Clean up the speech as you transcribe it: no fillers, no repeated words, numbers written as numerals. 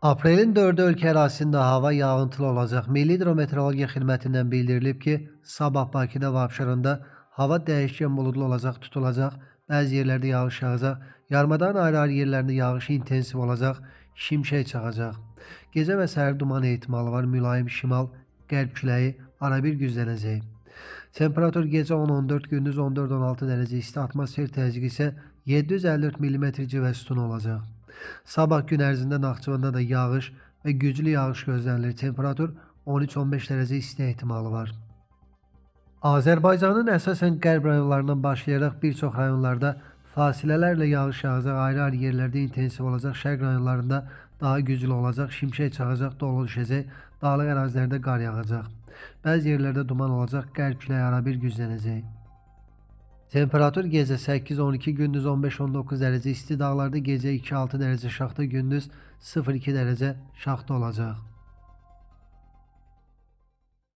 Aprelin 4'ü ölkə ərazisində hava yağıntılı olacaq. Milli Hidrometeorologiya Xidmətindən bildirilib ki, sabah Bakıda və Abşeronda hava dəyişkən buludlu olacaq, tutulacaq. Bəzi yerlərdə yağış yağacaq. Yarımadanın ayrı-ayrı yerlərində yağış intensiv olacaq, şimşək çaxacaq. Gecə və səhər duman ehtimalı var. Mülayim şimal-qərb küləyi arabir güclənəcək. Temperatur gecə 10-14, gündüz 14-16 dərəcə isti, atmosfer təzyiqi isə 754 mm civə sütunu olacaq. Sabah gün ərzində Naxçıvanda da yağış və güclü yağış gözlənilir. Temperatur 13-15 dərəcə isti ehtimalı var. Azərbaycanın əsasən qərb rayonlarından başlayaraq bir çox rayonlarda fasilələrlə yağış yağacaq. Ayrı-ayrı yerlərdə intensiv olacaq. Şərq rayonlarında daha güclü olacaq. Şimşək çaxacaq, dolu düşəcək. Dağlıq ərazilərdə qar yağacaq. Bəzi yerlərdə duman olacaq. Qərb küləyi arabir güclənəcək. Temperatur gecə 8-12, gündüz 15-19 dərəcə isti, dağlarda gecə 2-6 dərəcə şaxta, gündüz 0-2 dərəcə şaxta olacaq.